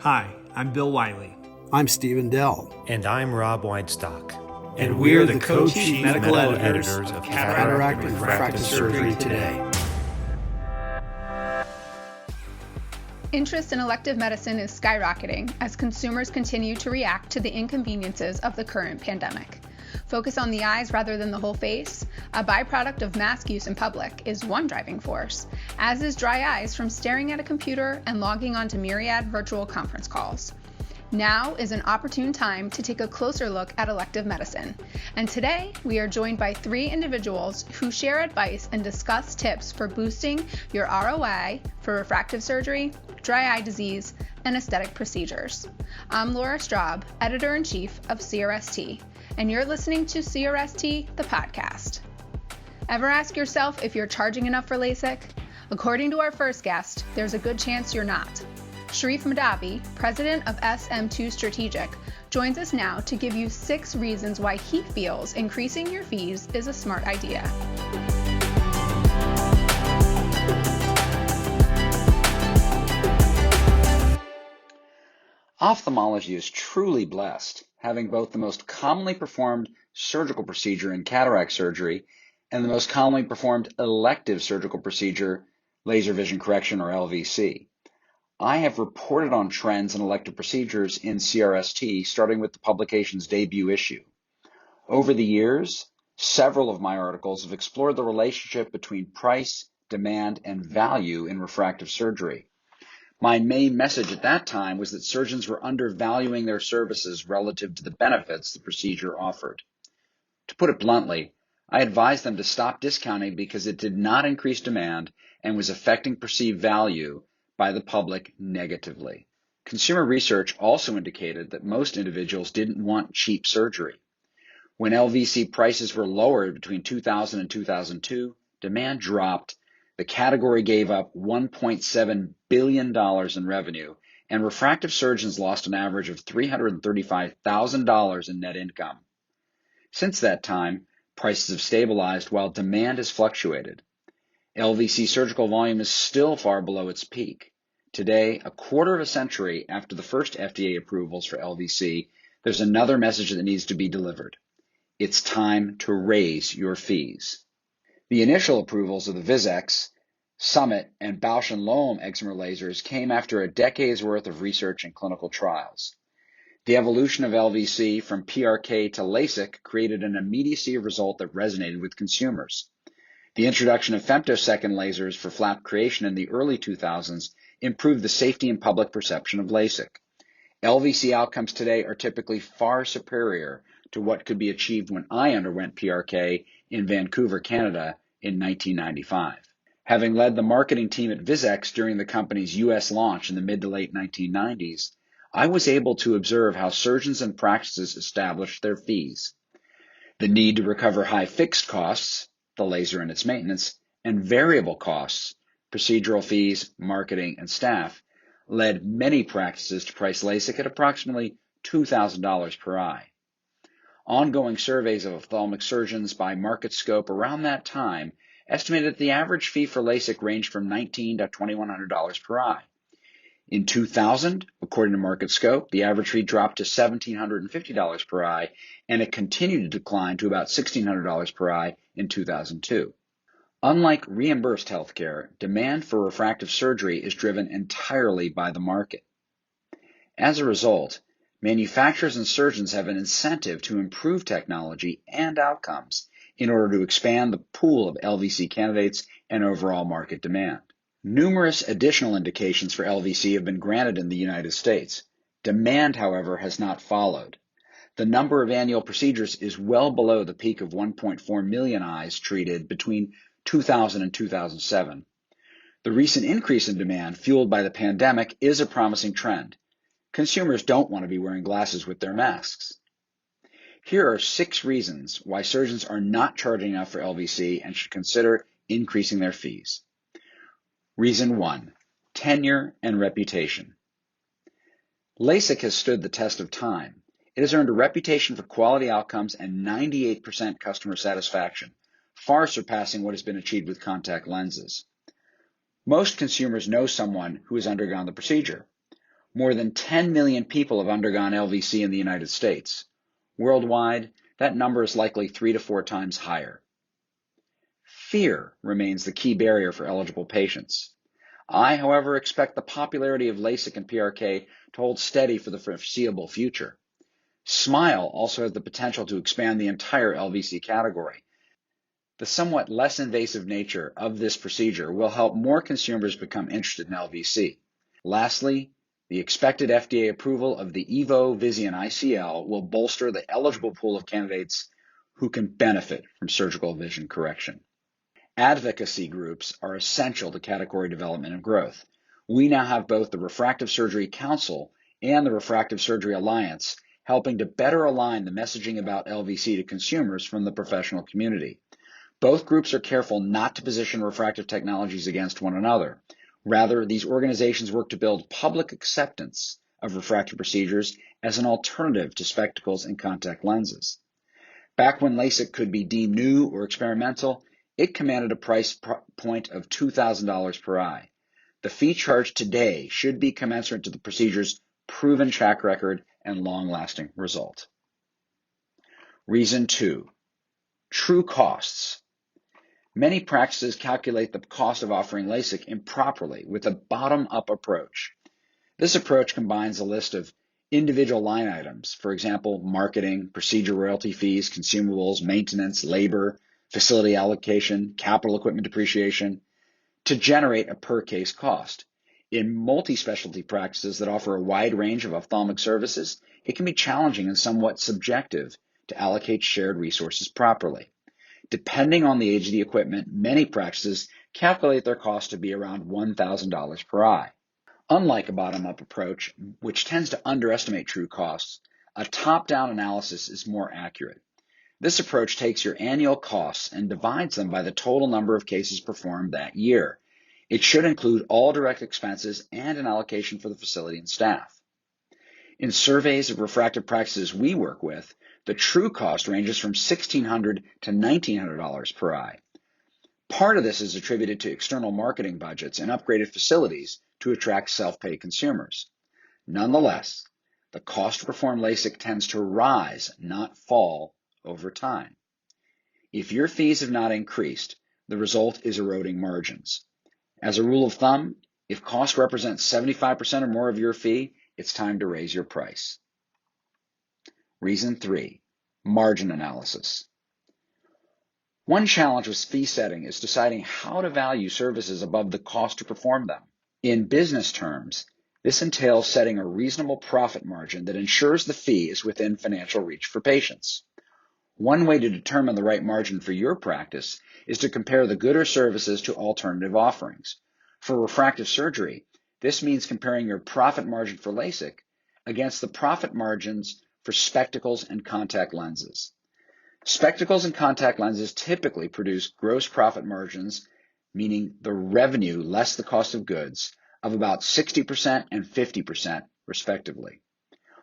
Hi, I'm Bill Wiley. I'm Stephen Dell. And I'm Rob Weinstock. And we're the co-chief medical editors of Cataract and Refractive Surgery Today. Interest in elective medicine is skyrocketing as consumers continue to react to the inconveniences of the current pandemic. Focus on the eyes rather than the whole face, a byproduct of mask use in public, is one driving force, as is dry eyes from staring at a computer and logging onto myriad virtual conference calls. Now is an opportune time to take a closer look at elective medicine. And today, we are joined by 3 individuals who share advice and discuss tips for boosting your ROI for refractive surgery, dry eye disease, and aesthetic procedures. I'm Laura Straub, Editor-in-Chief of CRST, and you're listening to CRST, the podcast. Ever ask yourself if you're charging enough for LASIK? According to our first guest, there's a good chance you're not. Shareef Madhavi, president of SM2 Strategic, joins us now to give you 6 reasons why he feels increasing your fees is a smart idea. Ophthalmology is truly blessed, having both the most commonly performed surgical procedure in cataract surgery and the most commonly performed elective surgical procedure, laser vision correction or LVC. I have reported on trends in elective procedures in CRST, starting with the publication's debut issue. Over the years, several of my articles have explored the relationship between price, demand, and value in refractive surgery. My main message at that time was that surgeons were undervaluing their services relative to the benefits the procedure offered. To put it bluntly, I advised them to stop discounting because it did not increase demand and was affecting perceived value by the public negatively. Consumer research also indicated that most individuals didn't want cheap surgery. When LVC prices were lowered between 2000 and 2002, demand dropped, the category gave up $1.7 billion in revenue, and refractive surgeons lost an average of $335,000 in net income. Since that time, prices have stabilized while demand has fluctuated. LVC surgical volume is still far below its peak. Today, a quarter of a century after the first FDA approvals for LVC, there's another message that needs to be delivered. It's time to raise your fees. The initial approvals of the Vizx, Summit, and Bausch & Lomb excimer lasers came after a decade's worth of research and clinical trials. The evolution of LVC from PRK to LASIK created an immediacy of result that resonated with consumers. The introduction of femtosecond lasers for flap creation in the early 2000s improved the safety and public perception of LASIK. LVC outcomes today are typically far superior to what could be achieved when I underwent PRK in Vancouver, Canada in 1995. Having led the marketing team at Vizx during the company's U.S. launch in the mid to late 1990s, I was able to observe how surgeons and practices established their fees. The need to recover high fixed costs, the laser and its maintenance, and variable costs, procedural fees, marketing, and staff, led many practices to price LASIK at approximately $2,000 per eye. Ongoing surveys of ophthalmic surgeons by Market Scope around that time estimated that the average fee for LASIK ranged from $1,900 to $2,100 per eye. In 2000, according to Market Scope, the average fee dropped to $1,750 per eye, and it continued to decline to about $1,600 per eye in 2002. Unlike reimbursed healthcare, demand for refractive surgery is driven entirely by the market. As a result, manufacturers and surgeons have an incentive to improve technology and outcomes in order to expand the pool of LVC candidates and overall market demand. Numerous additional indications for LVC have been granted in the United States. Demand, however, has not followed. The number of annual procedures is well below the peak of 1.4 million eyes treated between 2000 and 2007. The recent increase in demand fueled by the pandemic is a promising trend. Consumers don't want to be wearing glasses with their masks. Here are 6 reasons why surgeons are not charging enough for LVC and should consider increasing their fees. Reason 1, tenure and reputation. LASIK has stood the test of time. It has earned a reputation for quality outcomes and 98% customer satisfaction, far surpassing what has been achieved with contact lenses. Most consumers know someone who has undergone the procedure. More than 10 million people have undergone LVC in the United States. Worldwide, that number is likely 3 to 4 times higher. Fear remains the key barrier for eligible patients. I, however, expect the popularity of LASIK and PRK to hold steady for the foreseeable future. SMILE also has the potential to expand the entire LVC category. The somewhat less invasive nature of this procedure will help more consumers become interested in LVC. Lastly, the expected FDA approval of the EVO Visian ICL will bolster the eligible pool of candidates who can benefit from surgical vision correction. Advocacy groups are essential to category development and growth. We now have both the Refractive Surgery Council and the Refractive Surgery Alliance helping to better align the messaging about LVC to consumers from the professional community. Both groups are careful not to position refractive technologies against one another. Rather, these organizations work to build public acceptance of refractive procedures as an alternative to spectacles and contact lenses. Back when LASIK could be deemed new or experimental, it commanded a price point of $2,000 per eye. The fee charged today should be commensurate to the procedure's proven track record and long-lasting result. Reason 2, true costs. Many practices calculate the cost of offering LASIK improperly with a bottom-up approach. This approach combines a list of individual line items, for example, marketing, procedure royalty fees, consumables, maintenance, labor, facility allocation, capital equipment depreciation, to generate a per-case cost. In multi-specialty practices that offer a wide range of ophthalmic services, it can be challenging and somewhat subjective to allocate shared resources properly. Depending on the age of the equipment, many practices calculate their cost to be around $1,000 per eye. Unlike a bottom-up approach, which tends to underestimate true costs, a top-down analysis is more accurate. This approach takes your annual costs and divides them by the total number of cases performed that year. It should include all direct expenses and an allocation for the facility and staff. In surveys of refractive practices we work with, the true cost ranges from $1,600 to $1,900 per eye. Part of this is attributed to external marketing budgets and upgraded facilities to attract self-pay consumers. Nonetheless, the cost to perform LASIK tends to rise, not fall, over time. If your fees have not increased, the result is eroding margins. As a rule of thumb, if cost represents 75% or more of your fee, it's time to raise your price. Reason 3, margin analysis. One challenge with fee setting is deciding how to value services above the cost to perform them. In business terms, this entails setting a reasonable profit margin that ensures the fee is within financial reach for patients. One way to determine the right margin for your practice is to compare the good or services to alternative offerings. For refractive surgery, this means comparing your profit margin for LASIK against the profit margins for spectacles and contact lenses. Spectacles and contact lenses typically produce gross profit margins, meaning the revenue less the cost of goods, of about 60% and 50% respectively.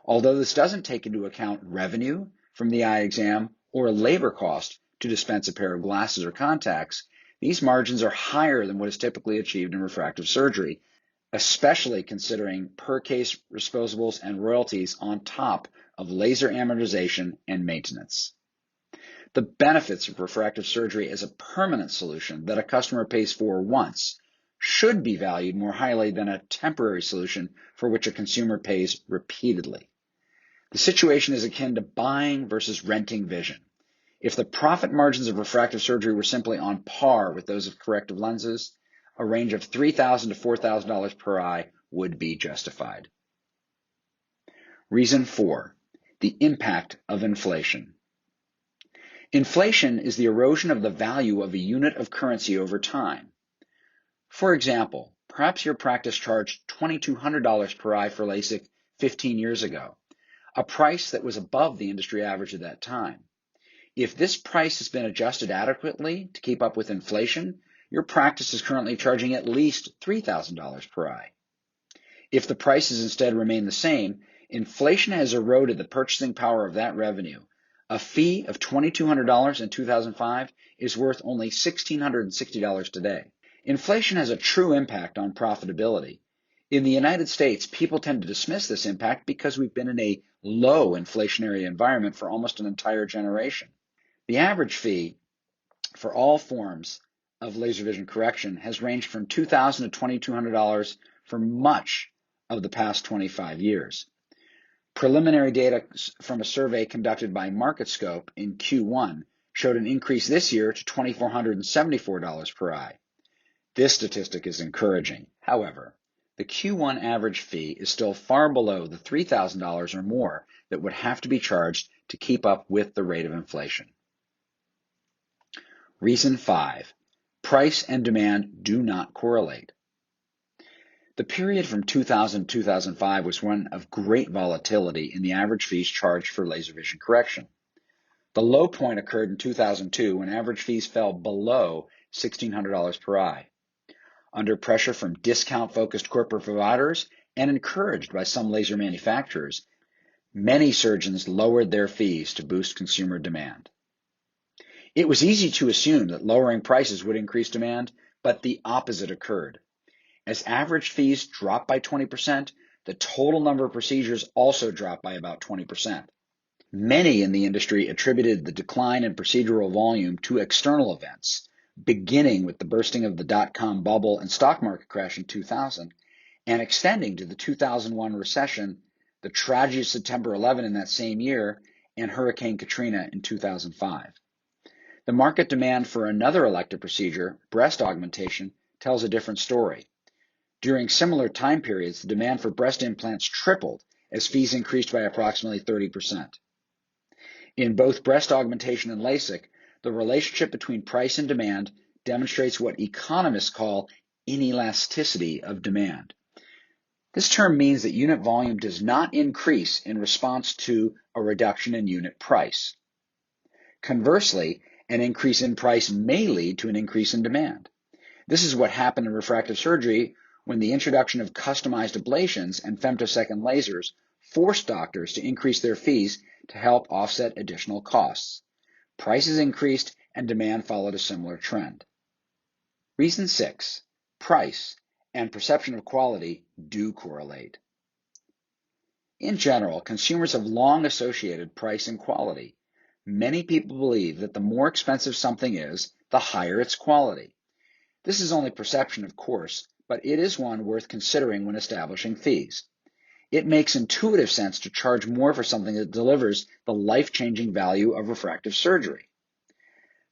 Although this doesn't take into account revenue from the eye exam or labor cost to dispense a pair of glasses or contacts, these margins are higher than what is typically achieved in refractive surgery, especially considering per-case disposables and royalties on top of laser amortization and maintenance. The benefits of refractive surgery as a permanent solution that a customer pays for once should be valued more highly than a temporary solution for which a consumer pays repeatedly. The situation is akin to buying versus renting vision. If the profit margins of refractive surgery were simply on par with those of corrective lenses, a range of $3,000 to $4,000 per eye would be justified. Reason 4, the impact of inflation. Inflation is the erosion of the value of a unit of currency over time. For example, perhaps your practice charged $2,200 per eye for LASIK 15 years ago, a price that was above the industry average at that time. If this price has been adjusted adequately to keep up with inflation, your practice is currently charging at least $3,000 per eye. If the prices instead remain the same, inflation has eroded the purchasing power of that revenue. A fee of $2,200 in 2005 is worth only $1,660 today. Inflation has a true impact on profitability. In the United States, people tend to dismiss this impact because we've been in a low inflationary environment for almost an entire generation. The average fee for all forms of laser vision correction has ranged from $2,000 to $2,200 for much of the past 25 years. Preliminary data from a survey conducted by MarketScope in Q1 showed an increase this year to $2,474 per eye. This statistic is encouraging. However, the Q1 average fee is still far below the $3,000 or more that would have to be charged to keep up with the rate of inflation. Reason 5, price and demand do not correlate. The period from 2000 to 2005 was one of great volatility in the average fees charged for laser vision correction. The low point occurred in 2002 when average fees fell below $1,600 per eye. Under pressure from discount-focused corporate providers and encouraged by some laser manufacturers, many surgeons lowered their fees to boost consumer demand. It was easy to assume that lowering prices would increase demand, but the opposite occurred. As average fees dropped by 20%, the total number of procedures also dropped by about 20%. Many in the industry attributed the decline in procedural volume to external events, beginning with the bursting of the dot-com bubble and stock market crash in 2000, and extending to the 2001 recession, the tragedy of September 11 in that same year, and Hurricane Katrina in 2005. The market demand for another elective procedure, breast augmentation, tells a different story. During similar time periods, the demand for breast implants tripled as fees increased by approximately 30%. In both breast augmentation and LASIK, the relationship between price and demand demonstrates what economists call inelasticity of demand. This term means that unit volume does not increase in response to a reduction in unit price. Conversely, an increase in price may lead to an increase in demand. This is what happened in refractive surgery when the introduction of customized ablations and femtosecond lasers forced doctors to increase their fees to help offset additional costs. Prices increased and demand followed a similar trend. Reason 6, price and perception of quality do correlate. In general, consumers have long associated price and quality. Many people believe that the more expensive something is, the higher its quality. This is only perception, of course, but it is one worth considering when establishing fees. It makes intuitive sense to charge more for something that delivers the life-changing value of refractive surgery.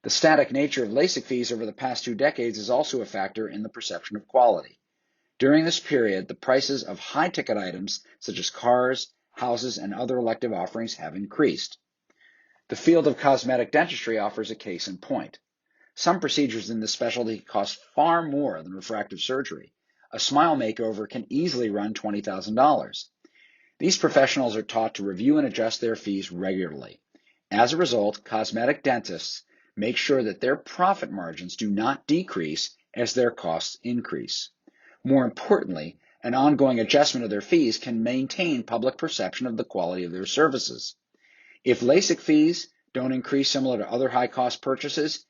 The static nature of LASIK fees over the past 2 decades is also a factor in the perception of quality. During this period, the prices of high-ticket items such as cars, houses, and other elective offerings have increased. The field of cosmetic dentistry offers a case in point. Some procedures in this specialty cost far more than refractive surgery. A smile makeover can easily run $20,000. These professionals are taught to review and adjust their fees regularly. As a result, cosmetic dentists make sure that their profit margins do not decrease as their costs increase. More importantly, an ongoing adjustment of their fees can maintain public perception of the quality of their services. If LASIK fees don't increase similar to other high-cost purchases,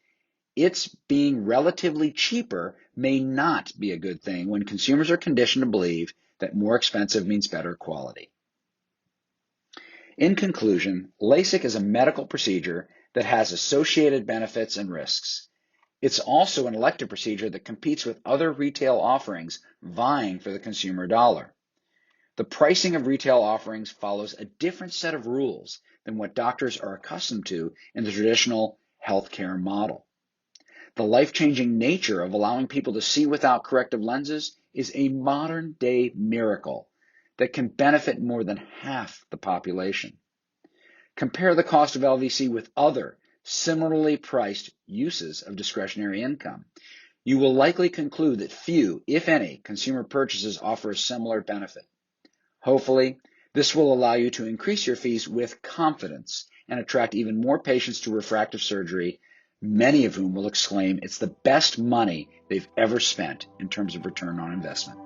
its being relatively cheaper may not be a good thing when consumers are conditioned to believe that more expensive means better quality. In conclusion, LASIK is a medical procedure that has associated benefits and risks. It's also an elective procedure that competes with other retail offerings vying for the consumer dollar. The pricing of retail offerings follows a different set of rules than what doctors are accustomed to in the traditional healthcare model. The life-changing nature of allowing people to see without corrective lenses is a modern-day miracle that can benefit more than half the population. Compare the cost of LVC with other similarly priced uses of discretionary income. You will likely conclude that few, if any, consumer purchases offer a similar benefit. Hopefully, this will allow you to increase your fees with confidence and attract even more patients to refractive surgery, many of whom will exclaim it's the best money they've ever spent in terms of return on investment.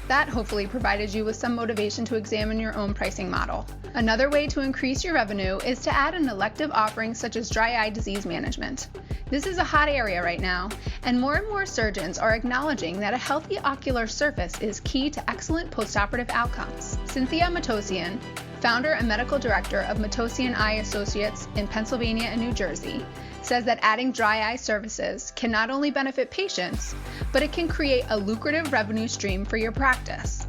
That hopefully provided you with some motivation to examine your own pricing model. Another way to increase your revenue is to add an elective offering such as dry eye disease management. This is a hot area right now, and more surgeons are acknowledging that a healthy ocular surface is key to excellent postoperative outcomes. Cynthia Matossian, founder and medical director of Matossian Eye Associates in Pennsylvania and New Jersey, says that adding dry eye services can not only benefit patients, but it can create a lucrative revenue stream for your practice.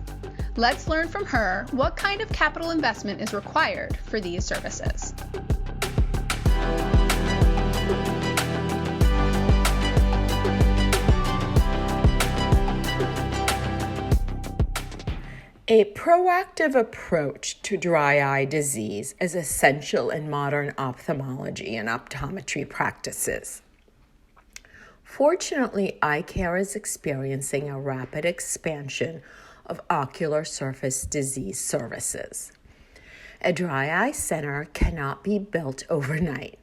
Let's learn from her what kind of capital investment is required for these services. A proactive approach to dry eye disease is essential in modern ophthalmology and optometry practices. Fortunately, eye care is experiencing a rapid expansion of ocular surface disease services. A dry eye center cannot be built overnight.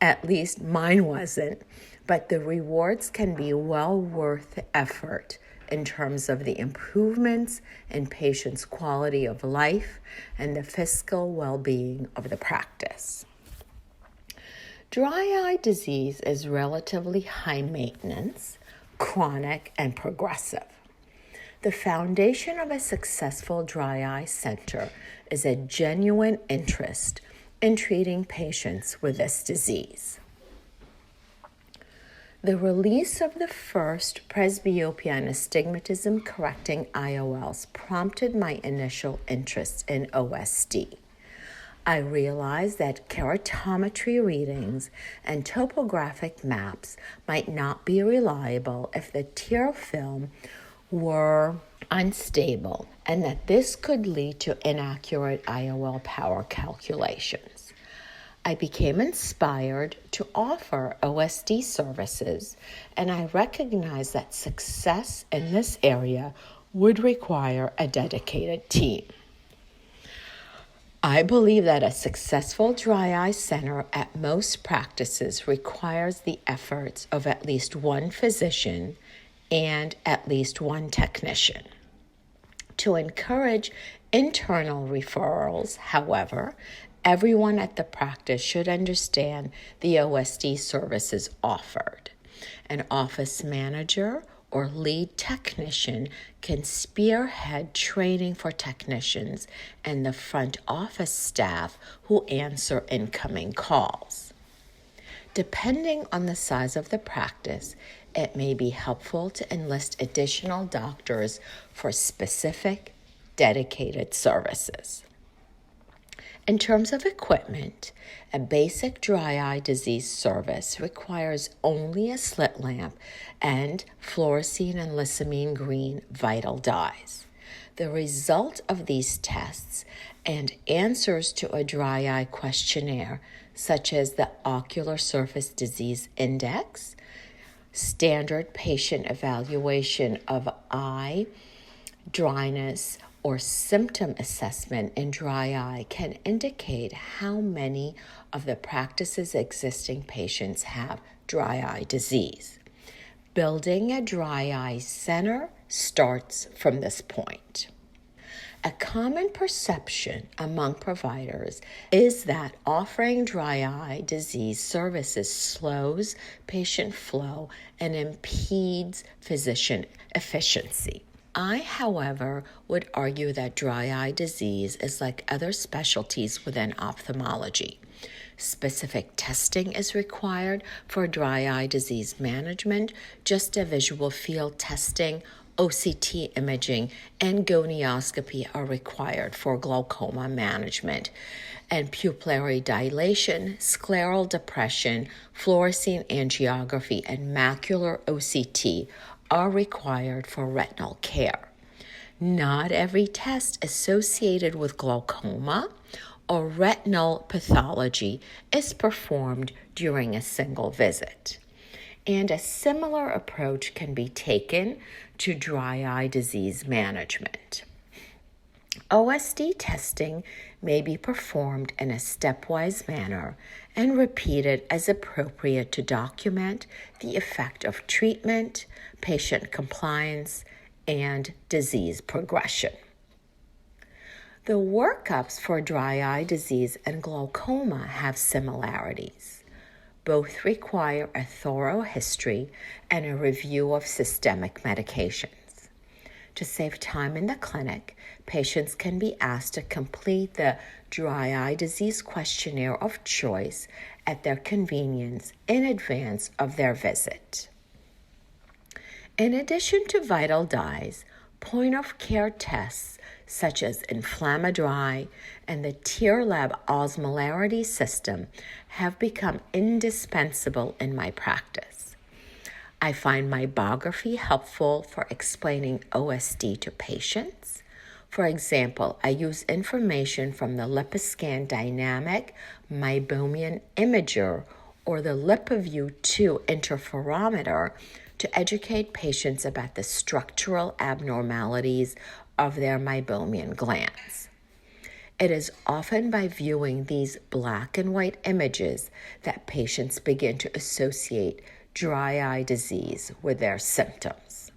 At least mine wasn't, but the rewards can be well worth the effort in terms of the improvements in patients' quality of life and the fiscal well-being of the practice. Dry eye disease is relatively high maintenance, chronic, and progressive. The foundation of a successful dry eye center is a genuine interest in treating patients with this disease. The release of the first presbyopia and astigmatism-correcting IOLs prompted my initial interest in OSD. I realized that keratometry readings and topographic maps might not be reliable if the tear film were unstable, and that this could lead to inaccurate IOL power calculations. I became inspired to offer OSD services, and I recognized that success in this area would require a dedicated team. I believe that a successful dry eye center at most practices requires the efforts of at least one physician and at least one technician. To encourage internal referrals, however, everyone at the practice should understand the OSD services offered. An office manager or lead technician can spearhead training for technicians and the front office staff who answer incoming calls. Depending on the size of the practice, it may be helpful to enlist additional doctors for specific, dedicated services. In terms of equipment, a basic dry eye disease service requires only a slit lamp and fluorescein and lissamine green vital dyes. The result of these tests and answers to a dry eye questionnaire, such as the Ocular Surface Disease Index, standard patient evaluation of eye dryness, or symptom assessment in dry eye can indicate how many of the practice's existing patients have dry eye disease. Building a dry eye center starts from this point. A common perception among providers is that offering dry eye disease services slows patient flow and impedes physician efficiency. I, however, would argue that dry eye disease is like other specialties within ophthalmology. Specific testing is required for dry eye disease management, just as visual field testing, OCT imaging, and gonioscopy are required for glaucoma management, and pupillary dilation, scleral depression, fluorescein angiography, and macular OCT are required for retinal care. Not every test associated with glaucoma or retinal pathology is performed during a single visit. And a similar approach can be taken to dry eye disease management. OSD testing may be performed in a stepwise manner and repeated as appropriate to document the effect of treatment, patient compliance, and disease progression. The workups for dry eye disease and glaucoma have similarities. Both require a thorough history and a review of systemic medications. To save time in the clinic, patients can be asked to complete the dry eye disease questionnaire of choice at their convenience in advance of their visit. In addition to vital dyes, point-of-care tests such as Inflammadry and the TearLab osmolarity system have become indispensable in my practice. I find meibography helpful for explaining OSD to patients. For example, I use information from the LipiScan Dynamic Meibomian Imager or the LipiView 2 interferometer to educate patients about the structural abnormalities of their meibomian glands. It is often by viewing these black and white images that patients begin to associate dry eye disease with their symptoms.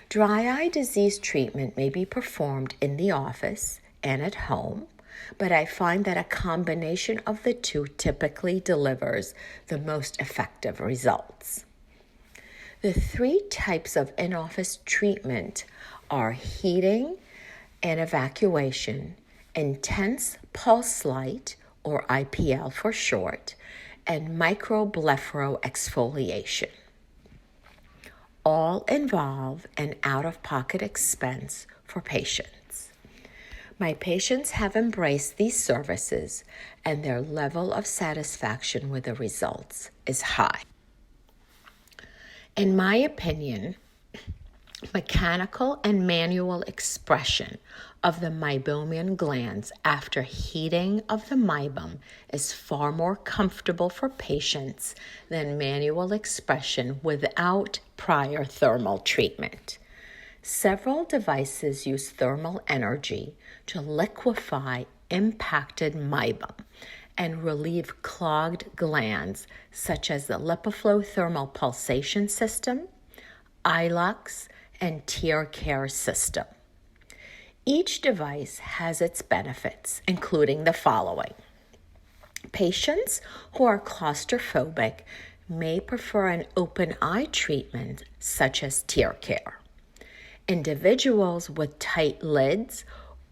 Dry eye disease treatment may be performed in the office and at home, but I find that a combination of the two typically delivers the most effective results. The three types of in-office treatment are heating and evacuation, intense pulse light, or IPL for short, and microblepharoexfoliation. All involve an out-of-pocket expense for patients. My patients have embraced these services, and their level of satisfaction with the results is high. In my opinion, mechanical and manual expression of the meibomian glands after heating of the meibum is far more comfortable for patients than manual expression without prior thermal treatment. Several devices use thermal energy to liquefy impacted meibum and relieve clogged glands such as the LipiFlow thermal pulsation system, iLux, and TearCare system. Each device has its benefits, including the following. Patients who are claustrophobic may prefer an open eye treatment such as TearCare. Individuals with tight lids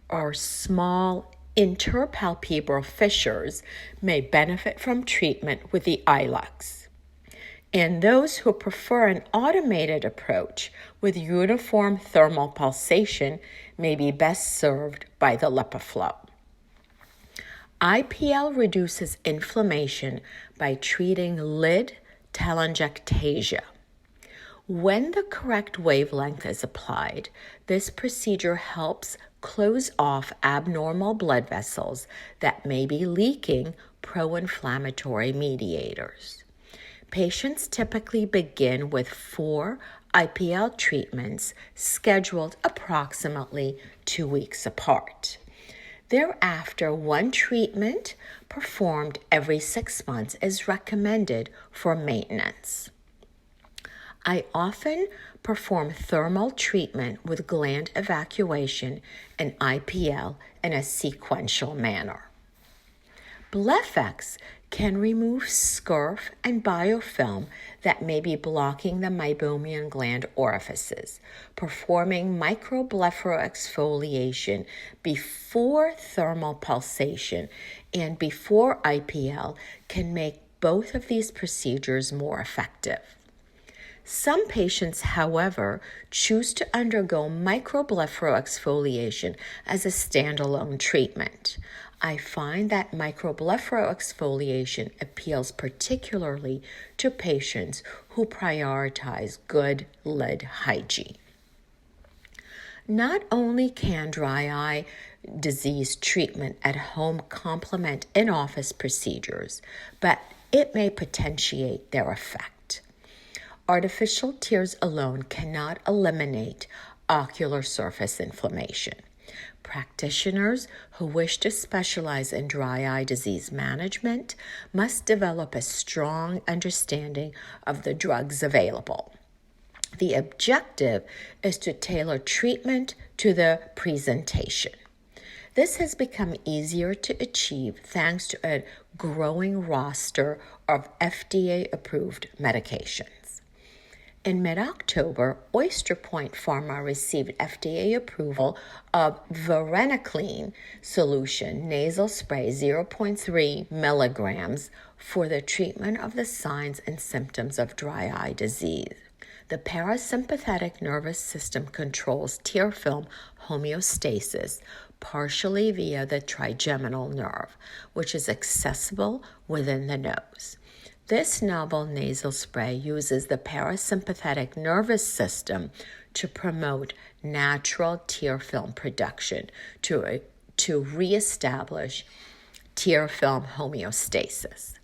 or small interpalpebral fissures may benefit from treatment with the iLux. And those who prefer an automated approach with uniform thermal pulsation may be best served by the LipiFlow. IPL reduces inflammation by treating lid telangiectasia. When the correct wavelength is applied, this procedure helps close off abnormal blood vessels that may be leaking pro-inflammatory mediators. Patients typically begin with 4 IPL treatments scheduled approximately 2 weeks apart. Thereafter, 1 treatment performed every 6 months is recommended for maintenance. I often perform thermal treatment with gland evacuation and IPL in a sequential manner. Blefex can remove scurf and biofilm that may be blocking the meibomian gland orifices. Performing microblepharoexfoliation before thermal pulsation and before IPL can make both of these procedures more effective. Some patients, however, choose to undergo microblepharoexfoliation as a standalone treatment. I find that microblepharoexfoliation appeals particularly to patients who prioritize good lid hygiene. Not only can dry eye disease treatment at home complement in-office procedures, but it may potentiate their effect. Artificial tears alone cannot eliminate ocular surface inflammation. Practitioners who wish to specialize in dry eye disease management must develop a strong understanding of the drugs available. The objective is to tailor treatment to the presentation. This has become easier to achieve thanks to a growing roster of FDA-approved medications. In mid-October, Oyster Point Pharma received FDA approval of varenicline solution nasal spray 0.3 milligrams for the treatment of the signs and symptoms of dry eye disease. The parasympathetic nervous system controls tear film homeostasis partially via the trigeminal nerve, which is accessible within the nose. This novel nasal spray uses the parasympathetic nervous system to promote natural tear film production to reestablish tear film homeostasis.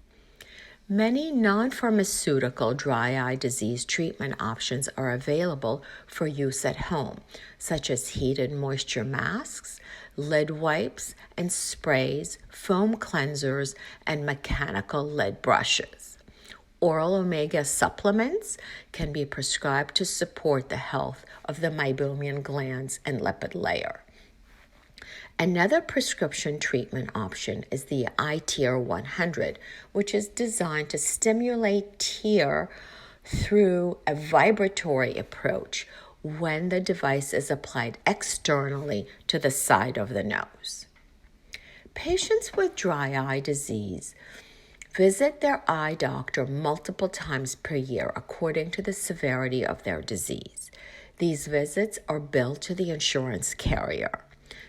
Many non-pharmaceutical dry eye disease treatment options are available for use at home, such as heated moisture masks, lid wipes and sprays, foam cleansers, and mechanical lid brushes. Oral omega supplements can be prescribed to support the health of the meibomian glands and lipid layer. Another prescription treatment option is the iTear 100, which is designed to stimulate tear through a vibratory approach when the device is applied externally to the side of the nose. Patients with dry eye disease visit their eye doctor multiple times per year according to the severity of their disease. These visits are billed to the insurance carrier.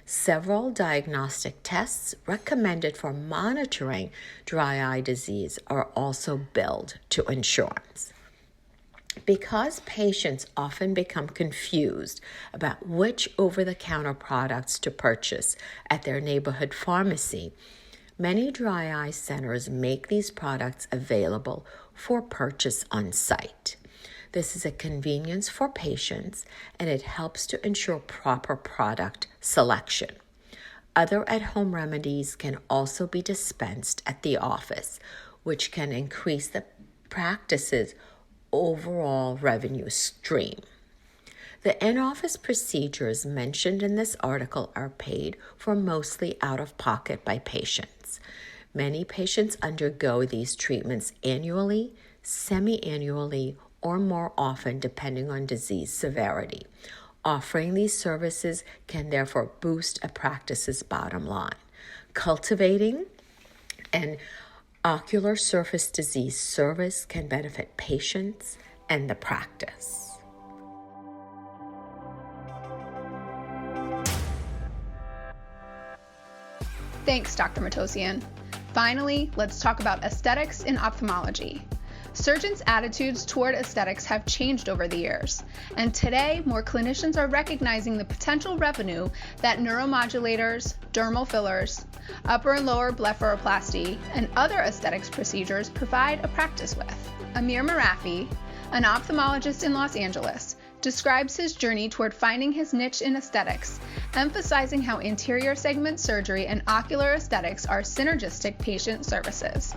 Several diagnostic tests recommended for monitoring dry eye disease are also billed to insurance. Because patients often become confused about which over-the-counter products to purchase at their neighborhood pharmacy, many dry eye centers make these products available for purchase on site. This is a convenience for patients, and it helps to ensure proper product selection. Other at-home remedies can also be dispensed at the office, which can increase the practice's overall revenue stream. The in-office procedures mentioned in this article are paid for mostly out-of-pocket by patients. Many patients undergo these treatments annually, semi-annually, or more often depending on disease severity. Offering these services can therefore boost a practice's bottom line. Cultivating an ocular surface disease service can benefit patients and the practice. Thanks, Dr. Matossian. Finally, let's talk about aesthetics in ophthalmology. Surgeons' attitudes toward aesthetics have changed over the years, and today more clinicians are recognizing the potential revenue that neuromodulators, dermal fillers, upper and lower blepharoplasty, and other aesthetics procedures provide a practice with. Amir Moarefi, an ophthalmologist in Los Angeles, describes his journey toward finding his niche in aesthetics, emphasizing how anterior segment surgery and ocular aesthetics are synergistic patient services.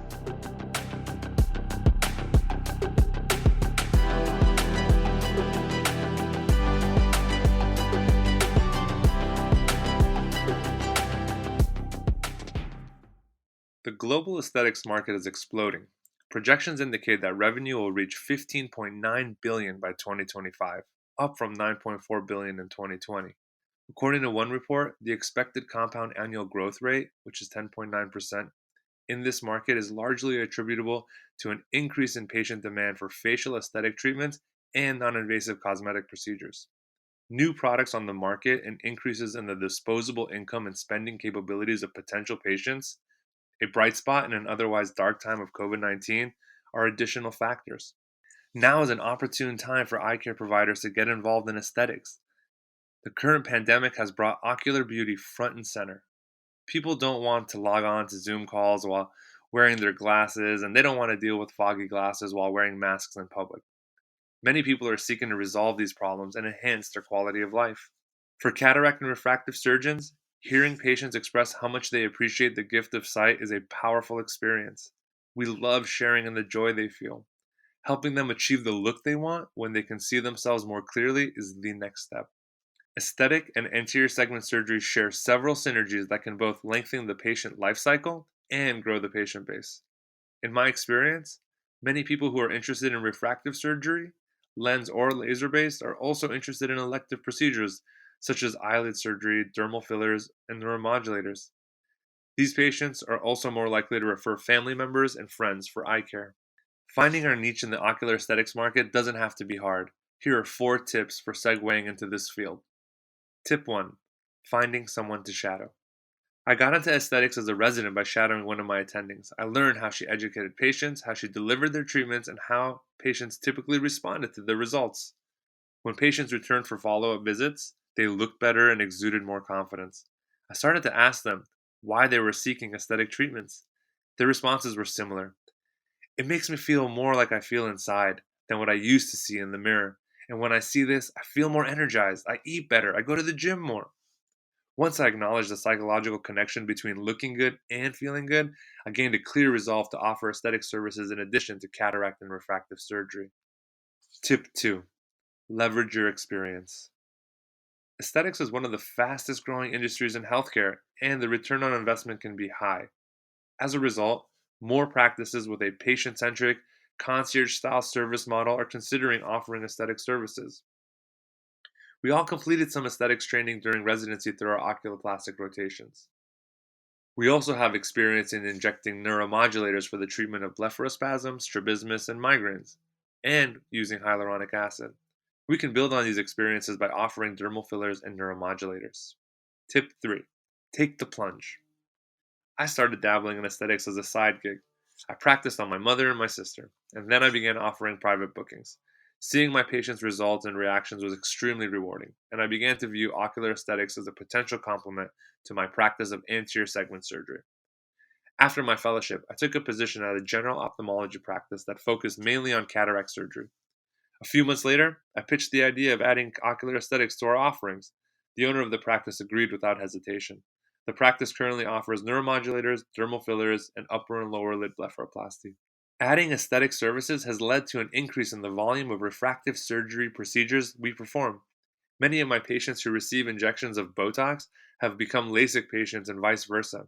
The global aesthetics market is exploding. Projections indicate that revenue will reach $15.9 billion by 2025, up from $9.4 billion in 2020. According to one report, the expected compound annual growth rate, which is 10.9%, in this market is largely attributable to an increase in patient demand for facial aesthetic treatments and non-invasive cosmetic procedures. New products on the market and increases in the disposable income and spending capabilities of potential patients, a bright spot in an otherwise dark time of COVID-19, are additional factors. Now is an opportune time for eye care providers to get involved in aesthetics. The current pandemic has brought ocular beauty front and center. People don't want to log on to Zoom calls while wearing their glasses, and they don't want to deal with foggy glasses while wearing masks in public. Many people are seeking to resolve these problems and enhance their quality of life. For cataract and refractive surgeons, hearing patients express how much they appreciate the gift of sight is a powerful experience. We love sharing in the joy they feel. Helping them achieve the look they want when they can see themselves more clearly is the next step. Aesthetic and anterior segment surgery share several synergies that can both lengthen the patient life cycle and grow the patient base. In my experience, many people who are interested in refractive surgery, lens or laser based, are also interested in elective procedures such as eyelid surgery, dermal fillers, and neuromodulators. These patients are also more likely to refer family members and friends for eye care. Finding our niche in the ocular aesthetics market doesn't have to be hard. Here are 4 tips for segueing into this field. Tip 1. Finding someone to shadow. I got into aesthetics as a resident by shadowing one of my attendings. I learned how she educated patients, how she delivered their treatments, and how patients typically responded to the results. When patients returned for follow-up visits, they looked better and exuded more confidence. I started to ask them why they were seeking aesthetic treatments. Their responses were similar. It makes me feel more like I feel inside than what I used to see in the mirror. And when I see this, I feel more energized. I eat better. I go to the gym more. Once I acknowledged the psychological connection between looking good and feeling good, I gained a clear resolve to offer aesthetic services in addition to cataract and refractive surgery. Tip 2. Leverage your experience. Aesthetics is one of the fastest growing industries in healthcare, and the return on investment can be high. As a result, more practices with a patient-centric, concierge-style service model are considering offering aesthetic services. We all completed some aesthetics training during residency through our oculoplastic rotations. We also have experience in injecting neuromodulators for the treatment of blepharospasm, strabismus, and migraines, and using hyaluronic acid. We can build on these experiences by offering dermal fillers and neuromodulators. Tip 3. Take the plunge. I started dabbling in aesthetics as a side gig. I practiced on my mother and my sister, and then I began offering private bookings. Seeing my patients' results and reactions was extremely rewarding, and I began to view ocular aesthetics as a potential complement to my practice of anterior segment surgery. After my fellowship, I took a position at a general ophthalmology practice that focused mainly on cataract surgery. A few months later, I pitched the idea of adding ocular aesthetics to our offerings. The owner of the practice agreed without hesitation. The practice currently offers neuromodulators, dermal fillers, and upper and lower lid blepharoplasty. Adding aesthetic services has led to an increase in the volume of refractive surgery procedures we perform. Many of my patients who receive injections of Botox have become LASIK patients and vice versa.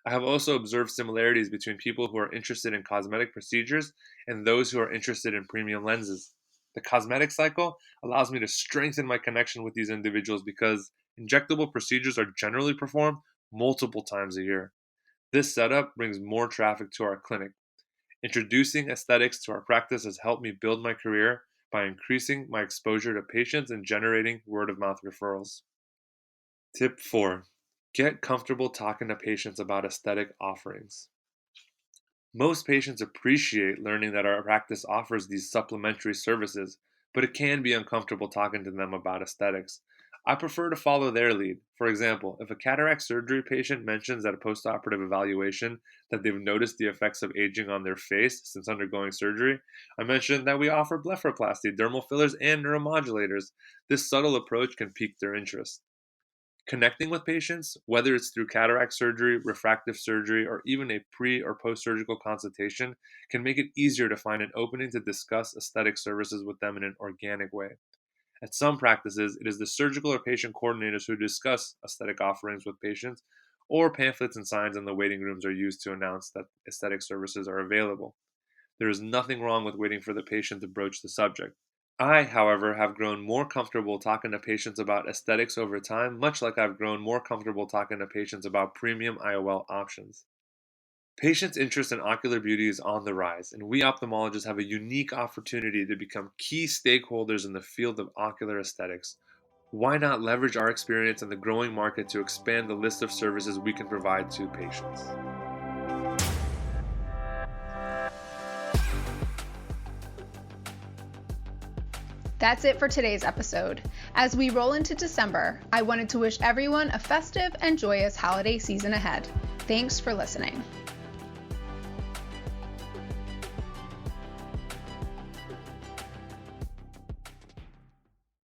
I have also observed similarities between people who are interested in cosmetic procedures and those who are interested in premium lenses. The cosmetic cycle allows me to strengthen my connection with these individuals because injectable procedures are generally performed multiple times a year. This setup brings more traffic to our clinic. Introducing aesthetics to our practice has helped me build my career by increasing my exposure to patients and generating word-of-mouth referrals. Tip 4. Get comfortable talking to patients about aesthetic offerings. Most patients appreciate learning that our practice offers these supplementary services, but it can be uncomfortable talking to them about aesthetics. I prefer to follow their lead. For example, if a cataract surgery patient mentions at a postoperative evaluation that they've noticed the effects of aging on their face since undergoing surgery, I mention that we offer blepharoplasty, dermal fillers, and neuromodulators. This subtle approach can pique their interest. Connecting with patients, whether it's through cataract surgery, refractive surgery, or even a pre- or post-surgical consultation, can make it easier to find an opening to discuss aesthetic services with them in an organic way. At some practices, it is the surgical or patient coordinators who discuss aesthetic offerings with patients, or pamphlets and signs in the waiting rooms are used to announce that aesthetic services are available. There is nothing wrong with waiting for the patient to broach the subject. I, however, have grown more comfortable talking to patients about aesthetics over time, much like I've grown more comfortable talking to patients about premium IOL options. Patients' interest in ocular beauty is on the rise, and we ophthalmologists have a unique opportunity to become key stakeholders in the field of ocular aesthetics. Why not leverage our experience in the growing market to expand the list of services we can provide to patients? That's it for today's episode. As we roll into December, I wanted to wish everyone a festive and joyous holiday season ahead. Thanks for listening.